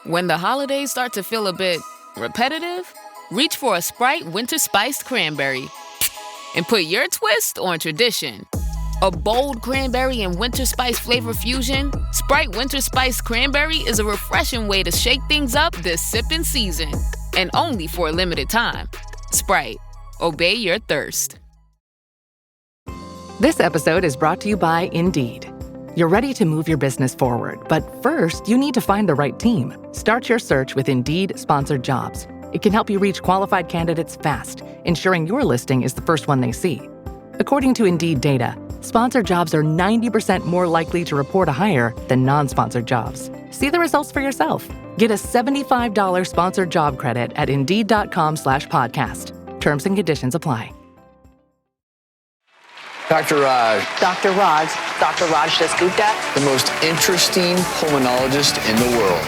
When the holidays start to feel a bit repetitive, reach for a Sprite Winter Spiced Cranberry and put your twist on tradition. A bold cranberry and winter spice flavor fusion, Sprite Winter Spiced Cranberry is a refreshing way to shake things up this sipping season. And only for a limited time. Sprite. Obey your thirst. This episode is brought to you by Indeed. You're ready to move your business forward, but first, you need to find the right team. Start your search with Indeed Sponsored Jobs. It can help you reach qualified candidates fast, ensuring your listing is the first one they see. According to Indeed data, sponsored jobs are 90% more likely to report a hire than non-sponsored jobs. See the results for yourself. Get a $75 sponsored job credit at Indeed.com/podcast. Terms and conditions apply. Dr. Raj. Dr. Raj. Dr. Raj Dasgupta. The most interesting pulmonologist in the world.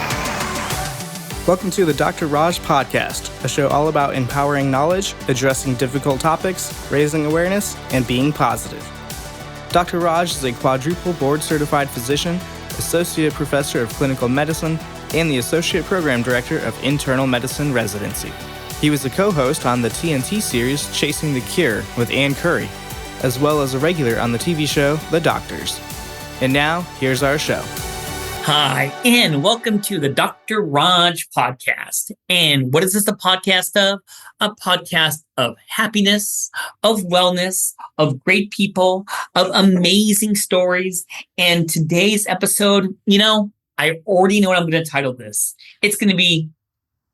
Welcome to the Dr. Raj Podcast, a show all about empowering knowledge, addressing difficult topics, raising awareness, and being positive. Dr. Raj is a quadruple board-certified physician, associate professor of clinical medicine, and the associate program director of internal medicine residency. He was a co-host on the TNT series Chasing the Cure with Ann Curry, as well as a regular on the TV show The Doctors. And now, here's our show. Hi, and welcome to the Dr. Raj Podcast. And what is this a podcast of? A podcast of happiness, of wellness, of great people, of amazing stories. And today's episode, I already know what I'm going to title this. It's going to be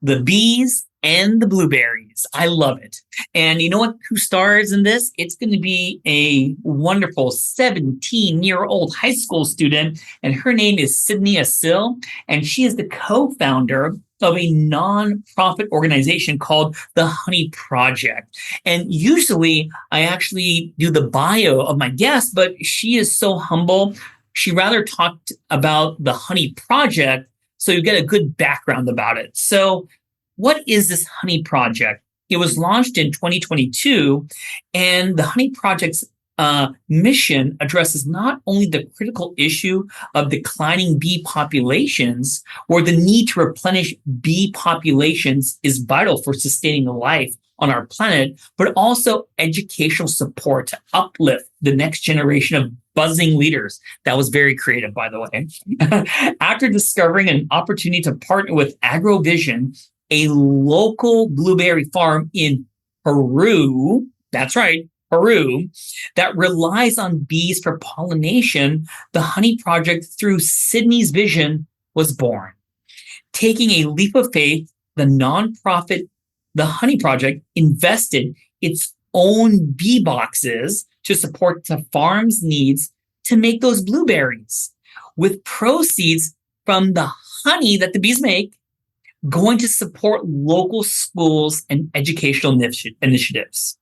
The Bees and the Blueberries. I love it. And you know what? Who stars in this? It's going to be a wonderful 17-year-old high school student, and her name is Sydney Assil, and she is the co-founder of a nonprofit organization called the Honey Project. And usually I actually do the bio of my guest, but she is so humble. She rather talked about the Honey Project, so you get a good background about it. So what is this Honey Project? It was launched in 2022, and the Honey Project's mission addresses not only the critical issue of declining bee populations, where the need to replenish bee populations is vital for sustaining life on our planet, but also educational support to uplift the next generation of buzzing leaders. That was very creative, by the way. After discovering an opportunity to partner with AgroVision, a local blueberry farm in Peru, that's right, Peru, that relies on bees for pollination, the Honey Project, through Sydney's vision, was born. Taking a leap of faith, the nonprofit, the Honey Project, invested its own bee boxes to support the farm's needs to make those blueberries, with proceeds from the honey that the bees make going to support local schools and educational initiatives.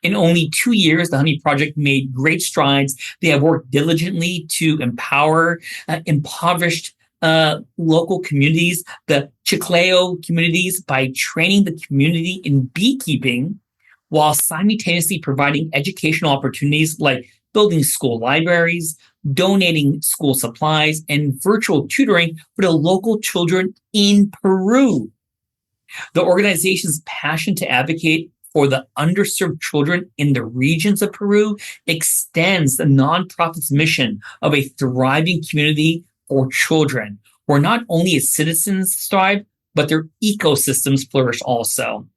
In only 2 years, the Honey Project made great strides. They have worked diligently to empower impoverished local communities, the Chiclayo communities, by training the community in beekeeping, while simultaneously providing educational opportunities like building school libraries, donating school supplies, and virtual tutoring for the local children in Peru. The organization's passion to advocate for the underserved children in the regions of Peru extends the nonprofit's mission of a thriving community for children, where not only its citizens thrive, but their ecosystems flourish also.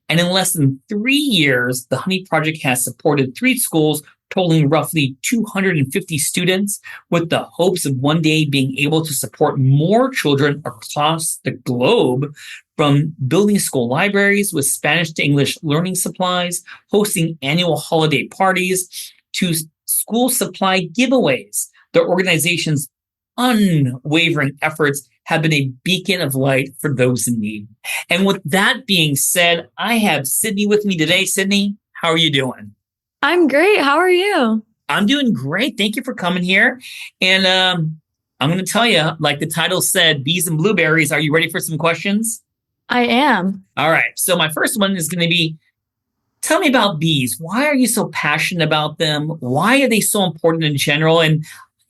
And in less than 3 years, the Honey Project has supported 3 schools totaling roughly 250 students, with the hopes of one day being able to support more children across the globe, from building school libraries with Spanish to English learning supplies, hosting annual holiday parties, to school supply giveaways. The organization's unwavering efforts have been a beacon of light for those in need. And with that being said, I have Sydney with me today. Sydney, how are you doing? I'm great. How are you? I'm doing great. Thank you for coming here. And I'm going to tell you, like the title said, bees and blueberries. Are you ready for some questions? I am. All right. So my first one is going to be, tell me about bees. Why are you so passionate about them? Why are they so important in general? And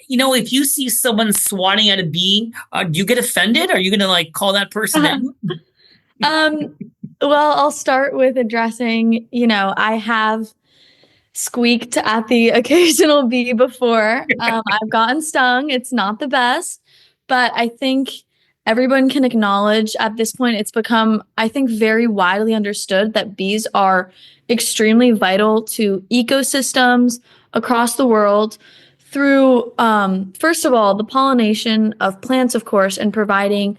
if you see someone swatting at a bee, do you get offended? Are you going to like call that person in? Well, I'll start with addressing, I have squeaked at the occasional bee before. I've gotten stung. It's not the best, but I think everyone can acknowledge at this point, it's become, I think, very widely understood that bees are extremely vital to ecosystems across the world through, first of all, the pollination of plants, of course, and providing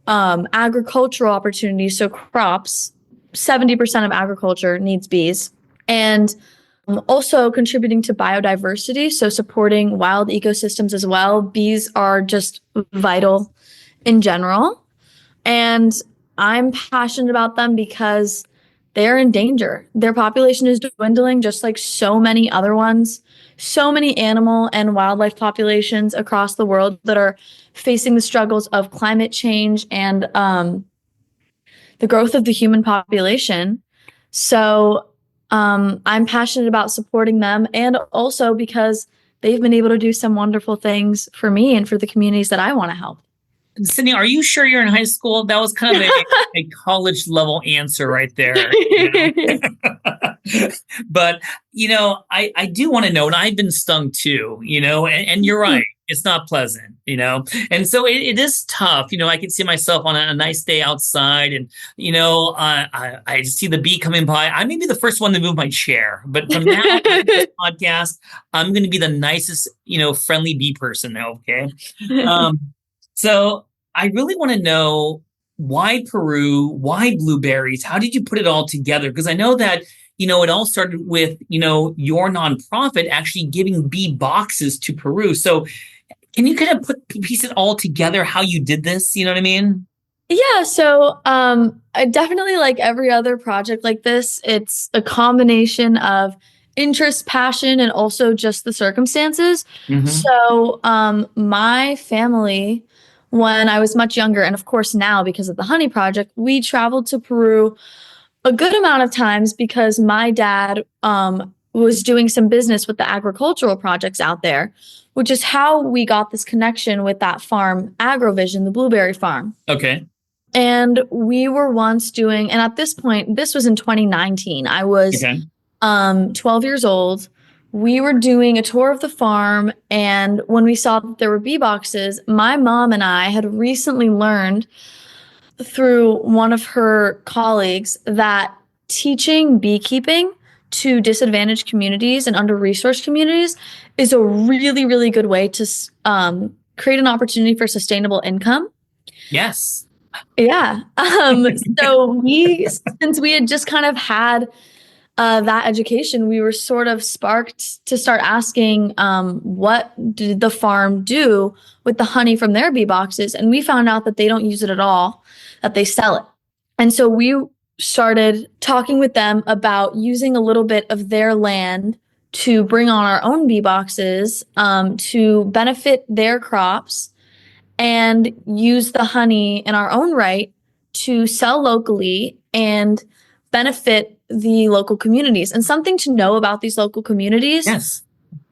agricultural opportunities. So crops, 70% of agriculture needs bees. And also contributing to biodiversity, so supporting wild ecosystems as well. Bees are just vital in general. And I'm passionate about them because they're in danger. Their population is dwindling just like so many other ones. So many animal and wildlife populations across the world that are facing the struggles of climate change and the growth of the human population. So I'm passionate about supporting them, and also because they've been able to do some wonderful things for me and for the communities that I want to help. Sydney, are you sure you're in high school? That was kind of a college level answer right there. But, I do want to know, and I've been stung too, and you're right. It's not pleasant, and so it is tough. I can see myself on a nice day outside and, I see the bee coming by. I may be the first one to move my chair, but from now on in this podcast, I'm going to be the nicest, friendly bee person now. Okay. So I really want to know, why Peru? Why blueberries? How did you put it all together? Because I know that, it all started with, your nonprofit actually giving bee boxes to Peru. So can you kind of piece it all together, how you did this? You know what I mean? Yeah, so I definitely, like every other project like this, it's a combination of interest, passion, and also just the circumstances. Mm-hmm. So my family, when I was much younger, and of course now because of the honey project, we traveled to Peru a good amount of times because my dad was doing some business with the agricultural projects out there, which is how we got this connection with that farm, AgroVision, the blueberry farm. Okay. And we were once doing, and at this point, this was in 2019. I was 12 years old. We were doing a tour of the farm, and when we saw that there were bee boxes, my mom and I had recently learned through one of her colleagues that teaching beekeeping to disadvantaged communities and under-resourced communities is a really, really good way to create an opportunity for sustainable income. Yes. Yeah. So since we had just kind of had that education, we were sort of sparked to start asking, what did the farm do with the honey from their bee boxes? And we found out that they don't use it at all, that they sell it. And so we started talking with them about using a little bit of their land to bring on our own bee boxes, to benefit their crops and use the honey in our own right to sell locally and benefit the local communities. And something to know about these local communities, yes,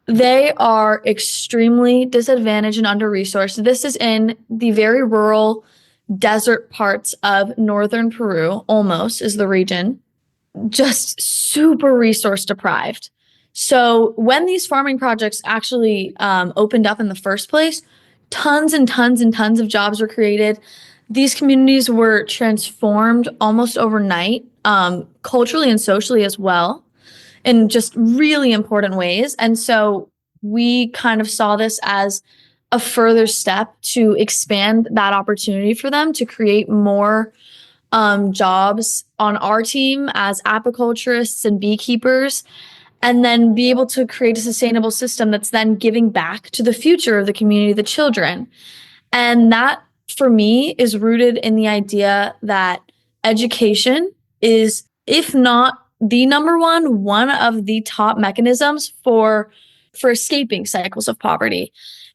they are extremely disadvantaged and under-resourced. This is in the very rural desert parts of northern Peru, almost is the region, just super resource deprived. So when these farming projects actually opened up in the first place, tons and tons and tons of jobs were created. These communities were transformed almost overnight, culturally and socially as well, in just really important ways. And so we kind of saw this as a further step to expand that opportunity for them to create more jobs on our team as apiculturists and beekeepers, and then be able to create a sustainable system that's then giving back to the future of the community, the children. And that, for me, is rooted in the idea that education is, if not the number one of the top mechanisms for escaping cycles of poverty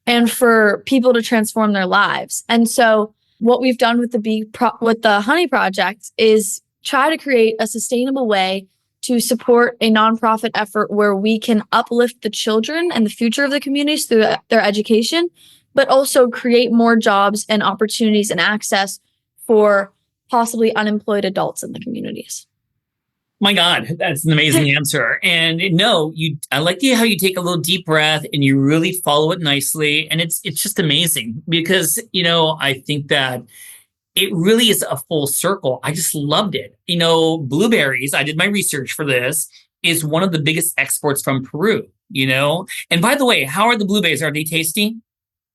and for people to transform their lives. And so what we've done with the honey project is try to create a sustainable way to support a nonprofit effort where we can uplift the children and the future of the communities through their education, but also create more jobs and opportunities and access for possibly unemployed adults in the communities. My God, that's an amazing answer. And no, I like how you take a little deep breath and you really follow it nicely. And it's just amazing because, I think that it really is a full circle. I just loved it. Blueberries, I did my research for this, is one of the biggest exports from Peru, And by the way, how are the blueberries? Are they tasty?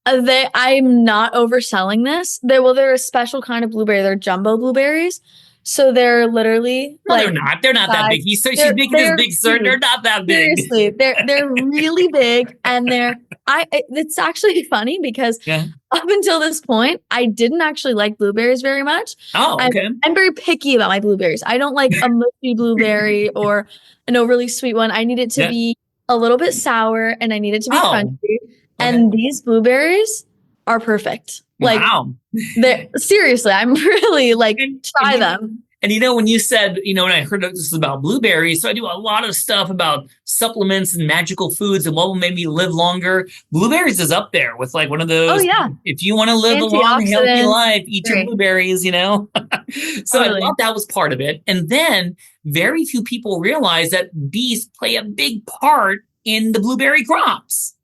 I'm not overselling this. They're a special kind of blueberry. They're jumbo blueberries. So they're literally they're not. They're not that big. She's making this big sir. They're not that big. Seriously, they're really big, and it's actually funny because up until this point, I didn't actually like blueberries very much. Oh, okay. I'm very picky about my blueberries. I don't like a mushy blueberry or an overly sweet one. I need it to be a little bit sour, and I need it to be crunchy. Okay. And these blueberries are perfect. Wow. Seriously, I'm really try them. And when you said, when I heard this about blueberries, so I do a lot of stuff about supplements and magical foods and what will make me live longer. Blueberries is up there with one of those. Oh, yeah. If you want to live a long, healthy life, eat your blueberries, So totally. I thought that was part of it. And then very few people realize that bees play a big part in the blueberry crops.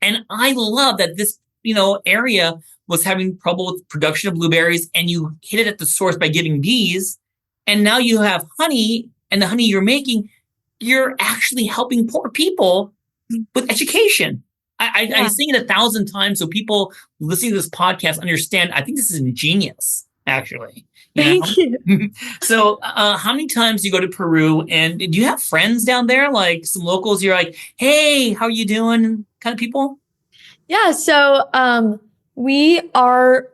And I love that this, area was having trouble with production of blueberries, and you hit it at the source by giving bees. And now you have honey, and the honey you're making, you're actually helping poor people with education. I sing it 1,000 times so people listening to this podcast understand. I think this is ingenious, actually. Thank you. So how many times do you go to Peru, and do you have friends down there, like some locals? You're like, hey, how are you doing? Kind of people? Yeah. So we are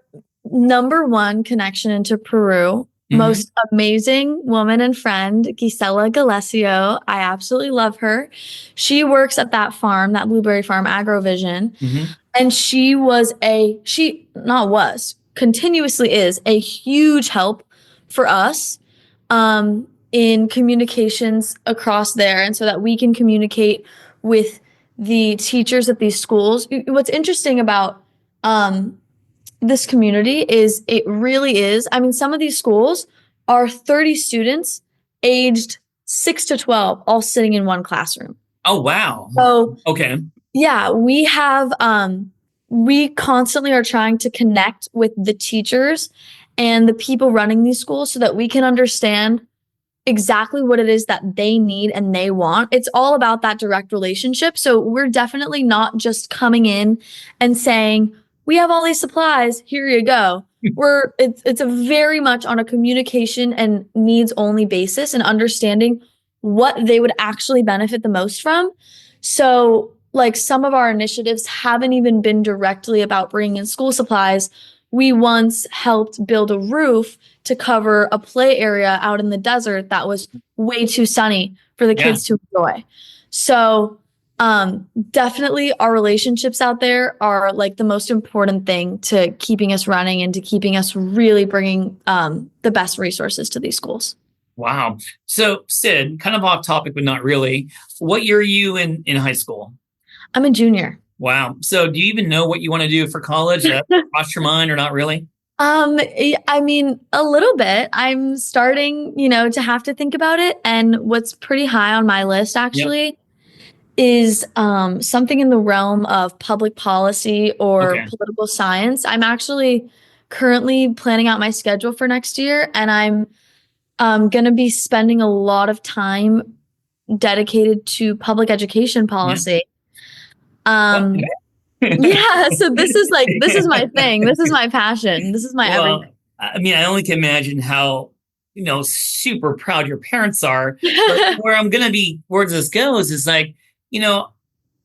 number one connection into Peru. Most amazing woman and friend, Gisela Galesio. I absolutely love her. She works at that farm, that blueberry farm, AgroVision. And continuously is a huge help for us in communications across there. And so that we can communicate with the teachers at these schools. What's interesting about this community is it really is. I mean, some of these schools are 30 students aged 6 to 12, all sitting in one classroom. Oh, wow. So, okay. Yeah, we have, we constantly are trying to connect with the teachers and the people running these schools so that we can understand exactly what it is that they need and they want. It's all about that direct relationship. So we're definitely not just coming in and saying, we have all these supplies, here you go. It's a very much on a communication and needs only basis and understanding what they would actually benefit the most from. So some of our initiatives haven't even been directly about bringing in school supplies. We once helped build a roof to cover a play area out in the desert that was way too sunny for the kids to enjoy. So definitely our relationships out there are the most important thing to keeping us running and to keeping us really bringing the best resources to these schools. Wow. So Sid, kind of off topic, but not really. What year are you in high school? I'm a junior. Wow. So do you even know what you want to do for college? Crossed your mind or not really? I mean, a little bit. I'm starting, to have to think about it. And what's pretty high on my list actually is something in the realm of public policy or political science. I'm actually currently planning out my schedule for next year, and I'm going to be spending a lot of time dedicated to public education policy. Yeah, so this is my thing. This is my passion. This is my everything. I mean, I only can imagine how, super proud your parents are. But where this goes is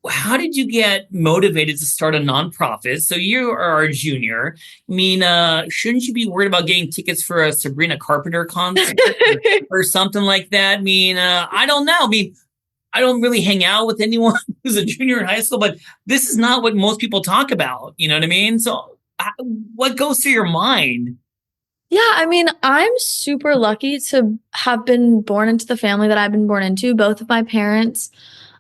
how did you get motivated to start a nonprofit? So you are a junior. I mean, shouldn't you be worried about getting tickets for a Sabrina Carpenter concert or something like that? I mean, I don't know. I mean, I don't really hang out with anyone who's a junior in high school, but this is not what most people talk about. You know what I mean? So what goes through your mind? Yeah, I mean, I'm super lucky to have been born into the family that I've been born into. Both of my parents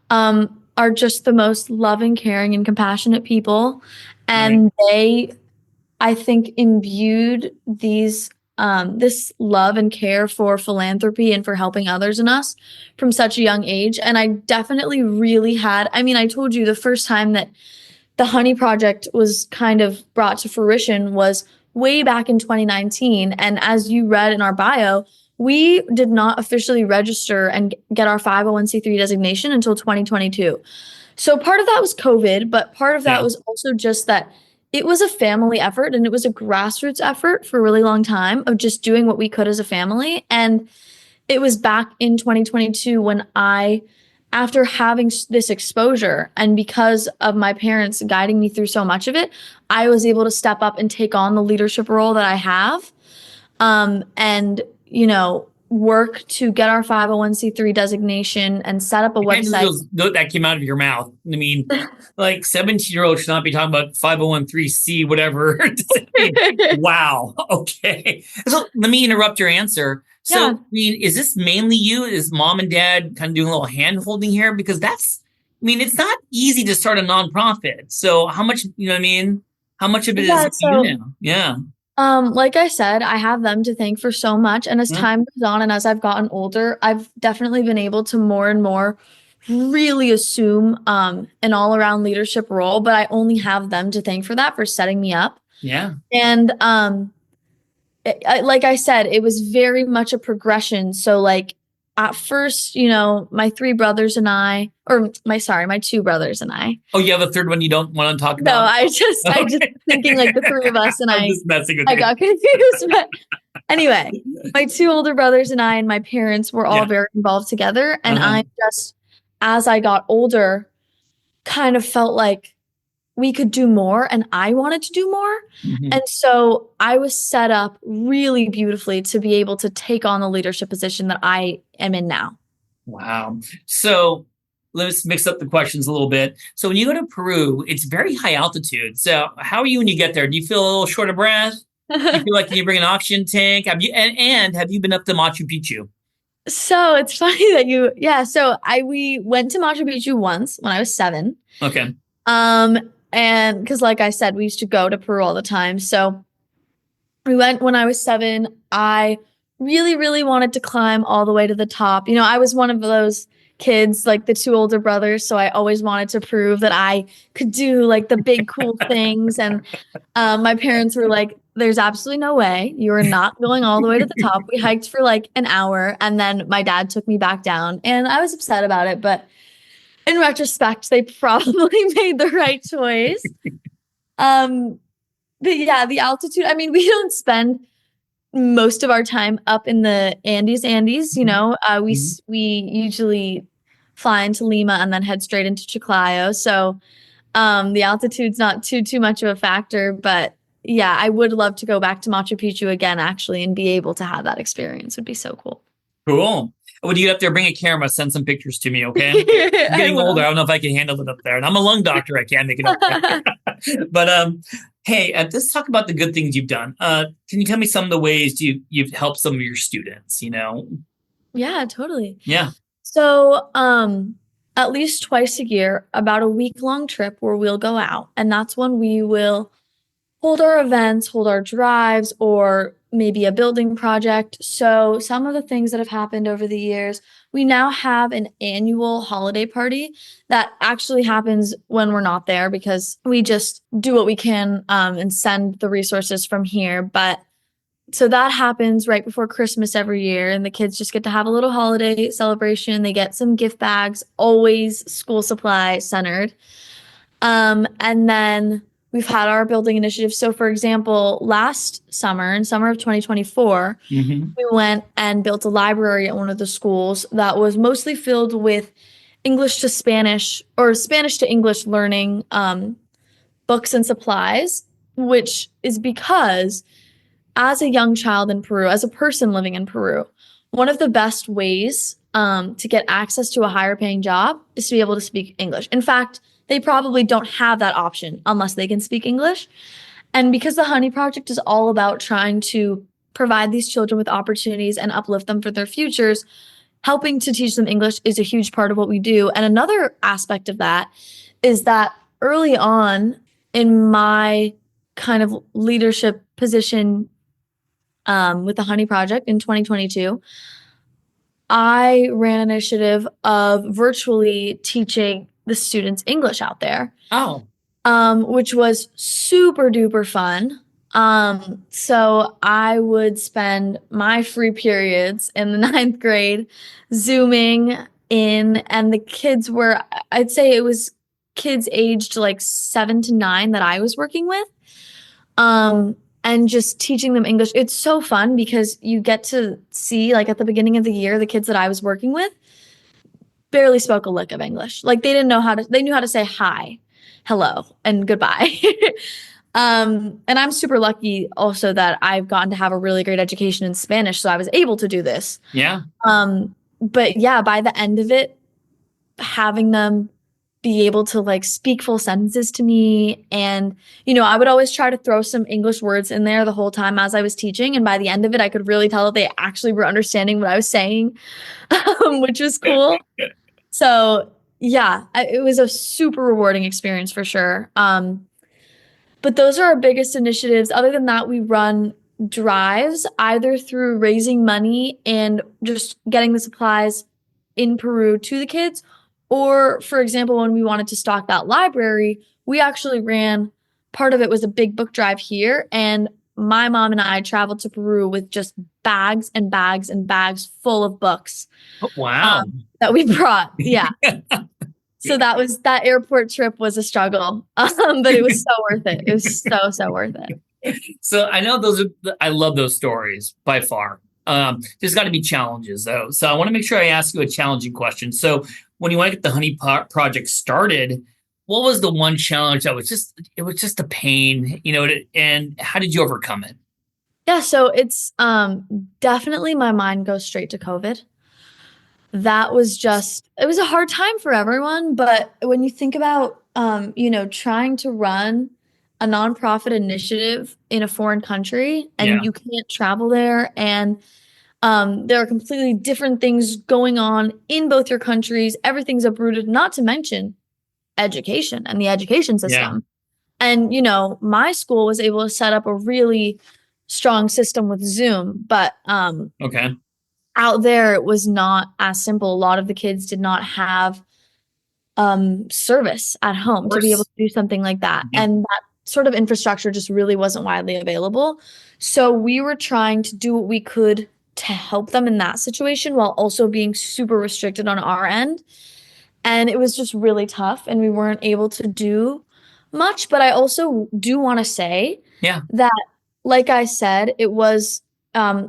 are just the most loving, caring, and compassionate people. Right. And they, I think, imbued this love and care for philanthropy and for helping others in us from such a young age. And I definitely really had, I mean, I told you the first time that the Honey Project was kind of brought to fruition was way back in 2019. And as you read in our bio, we did not officially register and get our 501c3 designation until 2022. So part of that was COVID, but part of that Yeah. was also just that it was a family effort and it was a grassroots effort for a really long time of just doing what we could as a family. And it was back in 2022 when after having this exposure and because of my parents guiding me through so much of it, I was able to step up and take on the leadership role that I have. And, work to get our 501c3 designation and set up a website. That came out of your mouth. I mean, like 17-year-olds should not be talking about 501c whatever. Wow. Okay. So let me interrupt your answer. So, Yeah. I mean, is this mainly you? Is mom and dad kind of doing a little hand holding here? Because it's not easy to start a nonprofit. So how much, you know what I mean? How much of it is you now? Yeah. Like I said, I have them to thank for so much. And as Yeah. time goes on and as I've gotten older, I've definitely been able to more and more really assume an all-around leadership role, but I only have them to thank for that, for setting me up. Yeah. And like I said, it was very much a progression. So like at first, my three brothers and I, or my two brothers and I. Oh, you have a third one you don't want to talk No, about? I just thinking like the three of us and I'm just messing with I you. got confused. But anyway, my two older brothers and I and my parents were all very involved together. And I just, as I got older, kind of felt like we could do more and I wanted to do more. Mhm. And so I was set up really beautifully to be able to take on the leadership position that I am in now. Wow. So let's mix up the questions a little bit. So when you go to Peru, it's very high altitude. So how are you when you get there? Do you feel a little short of breath? Do you feel like you bring an oxygen tank? Have you and have you been up to Machu Picchu? So it's funny that we went to Machu Picchu once when I was 7. Okay. And because like I said, we used to go to Peru all the time. So we went when I was 7. I really, really wanted to climb all the way to the top. I was one of those kids, like the two older brothers. So I always wanted to prove that I could do like the big, cool things. And my parents were like, there's absolutely no way. You are not going all the way to the top. We hiked for like an hour and then my dad took me back down and I was upset about it. But in retrospect, they probably made the right choice. But yeah, the altitude, I mean, we don't spend most of our time up in the Andes, we usually fly into Lima and then head straight into Chiclayo. So the altitude's not too much of a factor, but yeah, I would love to go back to Machu Picchu again, actually, and be able to have that experience. Would be so cool. Cool. When you get up there, bring a camera, send some pictures to me, okay? I'm getting older. I don't know if I can handle it up there. And I'm a lung doctor. I can't make it up there. But hey, let's talk about the good things you've done. Can you tell me some of the ways you've helped some of your students, Yeah, totally. Yeah. So at least twice a year, about a week-long trip where we'll go out. And that's when we will hold our events, hold our drives, or maybe a building project. So some of the things that have happened over the years, we now have an annual holiday party that actually happens when we're not there because we just do what we can and send the resources from here. But so that happens right before Christmas every year, and the kids just get to have a little holiday celebration. They get some gift bags, always school supply centered. And then we've had our building initiative. So for example, last summer, in summer of 2024, we went and built a library at one of the schools that was mostly filled with English to Spanish or Spanish to English learning books and supplies, which is because as a young child in Peru, as a person living in Peru, one of the best ways to get access to a higher paying job is to be able to speak English. In fact, they probably don't have that option unless they can speak English. And because the Honey Project is all about trying to provide these children with opportunities and uplift them for their futures, helping to teach them English is a huge part of what we do. And another aspect of that is that early on in my kind of leadership position with the Honey Project in 2022, I ran an initiative of virtually teaching the students English out there. Oh. Which was super duper fun. So I would spend my free periods in the 9th grade Zooming in, and the kids were, I'd say it was kids aged like 7 to 9 that I was working with. And just teaching them English. It's so fun because you get to see, like at the beginning of the year, the kids that I was working with barely spoke a lick of English. Like they knew how to say hi, hello, and goodbye. And I'm super lucky also that I've gotten to have a really great education in Spanish, so I was able to do this. Yeah. But yeah, by the end of it, having them be able to like speak full sentences to me, and I would always try to throw some English words in there the whole time as I was teaching, and by the end of it I could really tell that they actually were understanding what I was saying, which was cool. So yeah, it was a super rewarding experience for sure. But those are our biggest initiatives. Other than that, we run drives either through raising money and just getting the supplies in Peru to the kids, or, for example, when we wanted to stock that library, we actually ran, part of it was a big book drive here, and my mom and I traveled to Peru with just bags and bags and bags full of books. Oh, wow. That we brought. Yeah. So that airport trip was a struggle, but it was so worth it. It was so worth it. So I know I love those stories by far. There's got to be challenges though. So I want to make sure I ask you a challenging question. So when you want to get the Honey Project started, what was the one challenge that was just a pain, and how did you overcome it? Yeah, so it's definitely my mind goes straight to COVID. That was it was a hard time for everyone, but when you think about, trying to run a nonprofit initiative in a foreign country and you can't travel there, and there are completely different things going on in both your countries. Everything's uprooted, not to mention education and the education system. Yeah. And, my school was able to set up a really strong system with Zoom, but okay. Out there, it was not as simple. A lot of the kids did not have service at home to be able to do something like that. Mm-hmm. And that sort of infrastructure just really wasn't widely available. So we were trying to do what we could to help them in that situation while also being super restricted on our end. And it was just really tough, and we weren't able to do much. But I also do want to say that, like I said, it was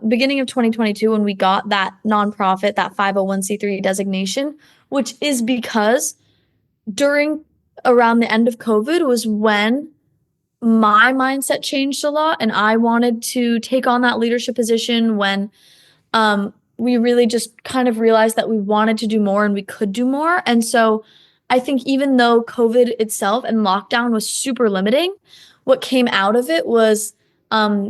beginning of 2022 when we got that nonprofit, that 501c3 designation, which is because around the end of COVID was when my mindset changed a lot, and I wanted to take on that leadership position when we really just kind of realized that we wanted to do more and we could do more. And so I think even though COVID itself and lockdown was super limiting, what came out of it was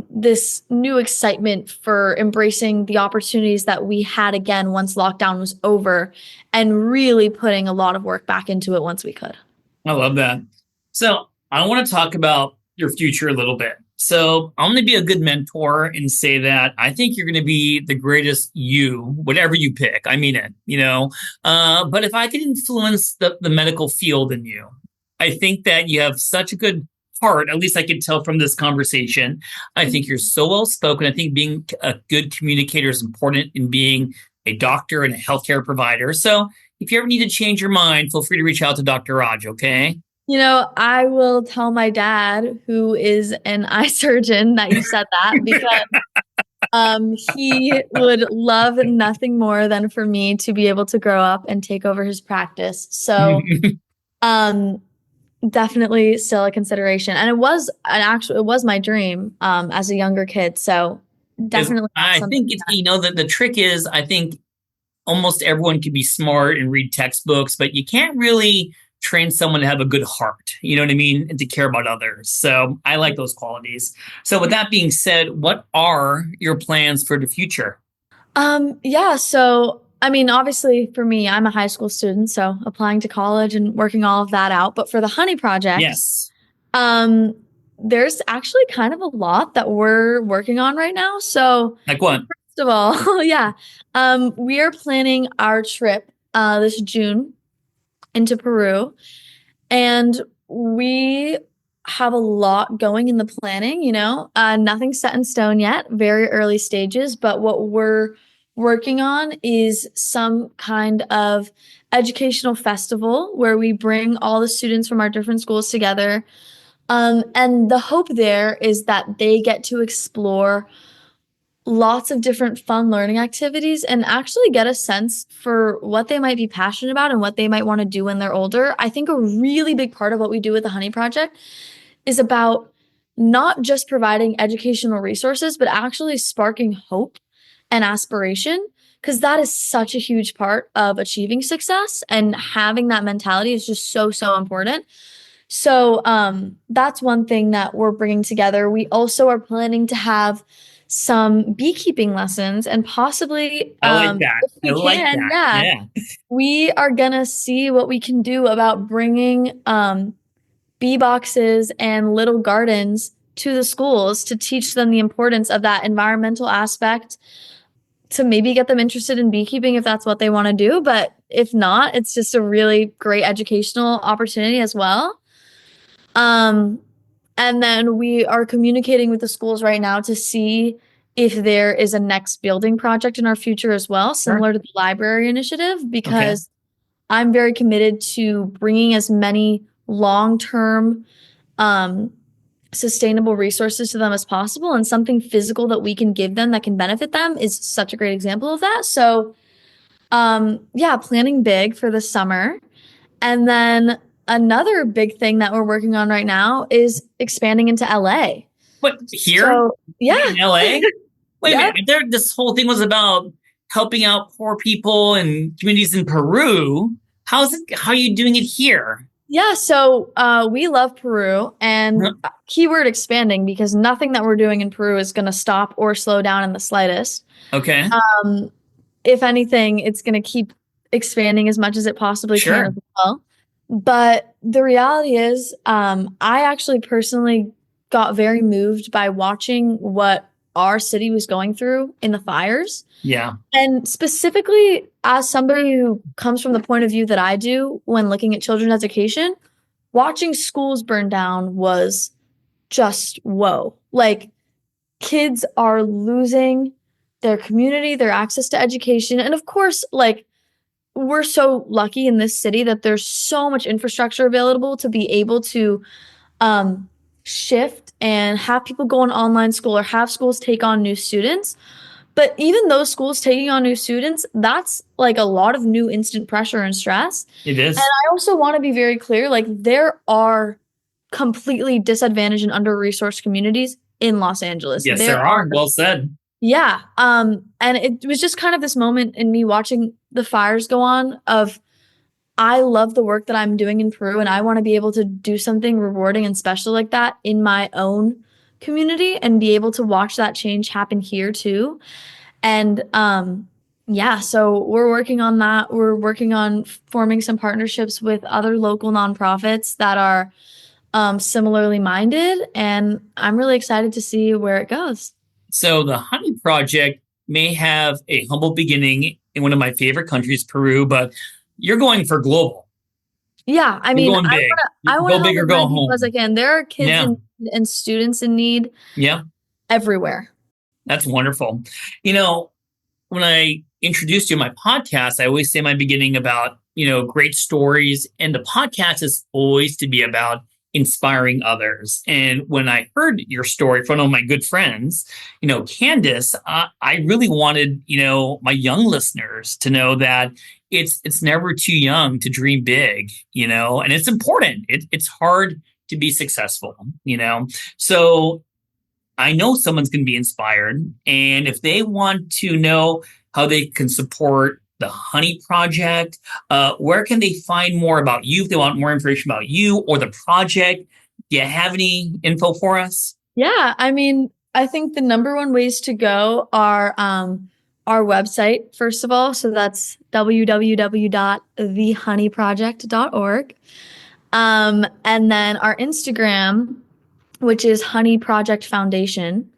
this new excitement for embracing the opportunities that we had again once lockdown was over, and really putting a lot of work back into it once we could. I love that. So I want to talk about your future a little bit. So I'm going to be a good mentor and say that I think you're going to be the greatest you, whatever you pick. I mean it, but if I could influence the medical field in you, I think that you have such a good heart, at least I can tell from this conversation. I think you're so well spoken. I think being a good communicator is important in being a doctor and a healthcare provider. So if you ever need to change your mind, feel free to reach out to Dr. Raj, okay? I will tell my dad, who is an eye surgeon, that you said that, because he would love nothing more than for me to be able to grow up and take over his practice. So definitely still a consideration. And it was my dream as a younger kid. So definitely. I think the trick is, I think almost everyone can be smart and read textbooks, but you can't really train someone to have a good heart, you know what I mean? And to care about others. So I like those qualities. So with that being said, what are your plans for the future? Yeah, so I mean, obviously for me, I'm a high school student, so applying to college and working all of that out. But for the honey project, Yes. um, there's actually kind of a lot that we're working on right now. So Like what? first of all, yeah, we are planning our trip this June into Peru, and we have a lot going in the planning, nothing set in stone yet, very early stages, but what we're working on is some kind of educational festival where we bring all the students from our different schools together. And the hope there is that they get to explore lots of different fun learning activities and actually get a sense for what they might be passionate about and what they might want to do when they're older. I think a really big part of what we do with the Honey Project is about not just providing educational resources, but actually sparking hope and aspiration, because that is such a huge part of achieving success. And having that mentality is just so, so important. So that's one thing that we're bringing together. We also are planning to have some beekeeping lessons and possibly, I like that. if we I like can, that. yeah, Yeah. we are gonna see what we can do about bringing bee boxes and little gardens to the schools to teach them the importance of that environmental aspect, to maybe get them interested in beekeeping if that's what they want to do. But if not, it's just a really great educational opportunity as well. Um, and then we are communicating with the schools right now to see if there is a next building project in our future as well, similar to the library initiative, because I'm very committed to bringing as many long-term, sustainable resources to them as possible. And something physical that we can give them that can benefit them is such a great example of that. So, yeah, planning big for the summer. And then another big thing that we're working on right now is expanding into LA. But here So, yeah. in LA? Wait a Yep. minute. This whole thing was about helping out poor people and communities in Peru. How are you doing it here? Yeah, so we love Peru, and keyword expanding, because nothing that we're doing in Peru is going to stop or slow down in the slightest. Okay. If anything, it's going to keep expanding as much as it possibly can as well. But the reality is, I actually personally got very moved by watching what our city was going through in the fires. Yeah. And specifically, as somebody who comes from the point of view that I do when looking at children's education, watching schools burn down was just whoa. Like, kids are losing their community, their access to education. And of course, like, we're so lucky in this city that there's so much infrastructure available to be able to shift and have people go on online school or have schools take on new students. But even those schools taking on new students, that's like a lot of new instant pressure and stress. It is. And I also want to be very clear, like, there are completely disadvantaged and under-resourced communities in Los Angeles. Yes, there are. Well said. Yeah. And it was just kind of this moment in me watching the fires go on of, I love the work that I'm doing in Peru, and I want to be able to do something rewarding and special like that in my own community and be able to watch that change happen here too. And yeah, so we're working on that. We're working on forming some partnerships with other local nonprofits that are similarly minded, and I'm really excited to see where it goes. So the Honey Project may have a humble beginning in one of my favorite countries, Peru, but you're going for global. Yeah, I mean, I want to help big or as go many people home. as I can. There are kids and students in need everywhere. That's wonderful. You know, when I introduced you to my podcast, I always say in my beginning about, great stories. And the podcast is always to be about inspiring others. And when I heard your story from one of my good friends, Candace, I really wanted, my young listeners to know that it's never too young to dream big, and it's important. It's hard to be successful, So I know someone's going to be inspired. And if they want to know how they can support the Honey Project. Where can they find more about you if they want more information about you or the project? Do you have any info for us? Yeah, I mean, I think the number one ways to go are our website, first of all. So that's www.thehoneyproject.org. And then our Instagram, which is Honey Project Foundation.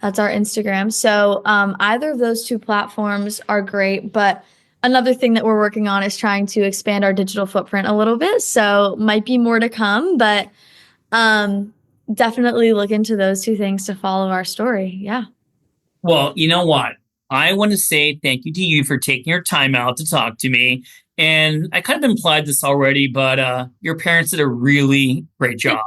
That's our Instagram. So either of those two platforms are great. But another thing that we're working on is trying to expand our digital footprint a little bit. So might be more to come, but definitely look into those two things to follow our story. Yeah. Well, you know what? I want to say thank you to you for taking your time out to talk to me. And I kind of implied this already, but your parents did a really great job.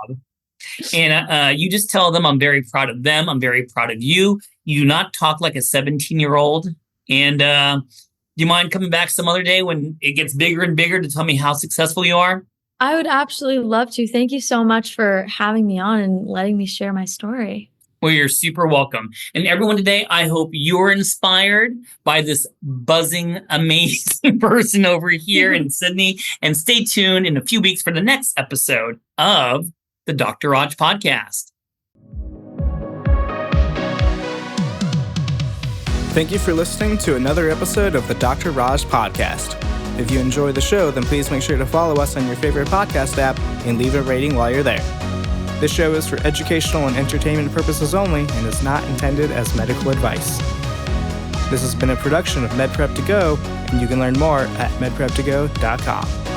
And you just tell them I'm very proud of them. I'm very proud of you. You do not talk like a 17-year-old. And do you mind coming back some other day when it gets bigger and bigger to tell me how successful you are? I would absolutely love to. Thank you so much for having me on and letting me share my story. Well, you're super welcome. And everyone today, I hope you're inspired by this buzzing, amazing person over here in Sydney. And stay tuned in a few weeks for the next episode of the Dr. Raj Podcast. Thank you for listening to another episode of the Dr. Raj Podcast. If you enjoy the show, then please make sure to follow us on your favorite podcast app and leave a rating while you're there. This show is for educational and entertainment purposes only and is not intended as medical advice. This has been a production of MedPrep2Go, and you can learn more at medprep2go.com.